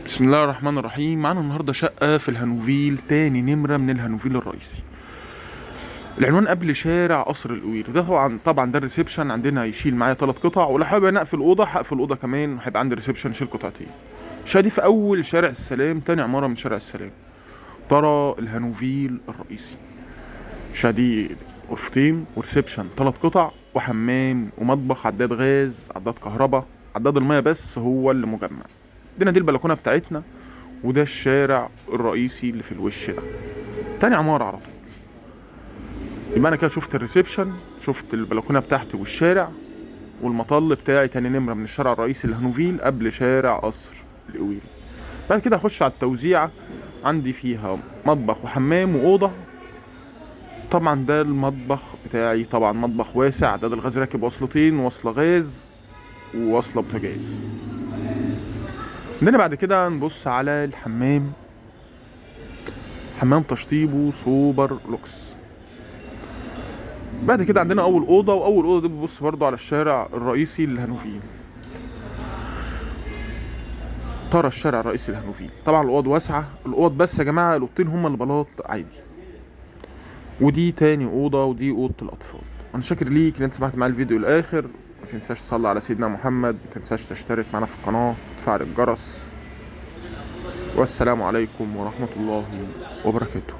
بسم الله الرحمن الرحيم. معانا النهارده شقة في الهانوفيل، تاني نمرة من الهانوفيل الرئيسي. العنوان قبل شارع قصر القوير. ده طبعا ده الريسبشن عندنا، هيشيل معايا 3 قطع، ولو حابب انا اقفل اوضه هقفل اوضه كمان، هيبقى عندي ريسبشن شيل قطعتين. الشقة دي في اول شارع السلام، تاني عمارة من شارع السلام، ترى الهانوفيل الرئيسي. الشقة دي غرفتين وريسبشن 3 قطع وحمام ومطبخ، عداد غاز، عداد كهرباء، عداد المية بس هو اللي مجمع. دي البلكونة بتاعتنا، وده الشارع الرئيسي اللي في الوش ده، تاني عمارة على طول. يبقى انا كده شفت الريسبشن، شفت البلكونة بتاعتي والشارع والمطل بتاعي، تاني نمرة من الشارع الرئيسي لهانوفيل قبل شارع قصر القويري. بعد كده اخش على التوزيعة، عندي فيها مطبخ وحمام وأوضة. طبعا ده المطبخ بتاعي، طبعا مطبخ واسع، عداد الغاز راكب وصلتين، وصلة غاز ووصلة بوتاجاز. عندنا بعد كده نبص على الحمام، حمام تشطيبه سوبر لوكس. بعد كده عندنا اول اوضه، واول اوضه دي بتبص برضو على الشارع الرئيسي للهانوفيل، ترى الشارع الرئيسي للهانوفيل. طبعا الاوض واسعه، الاوض بس يا جماعه الاوضتين هما اللي بلاط عادي. ودي تاني اوضه، ودي اوضه الاطفال. انا شاكر ليك ان انت سمعت معايا الفيديو الاخر. ما تنساش تصلي على سيدنا محمد، ما تنساش تشترك معنا في القناه وتفعل الجرس. والسلام عليكم ورحمه الله وبركاته.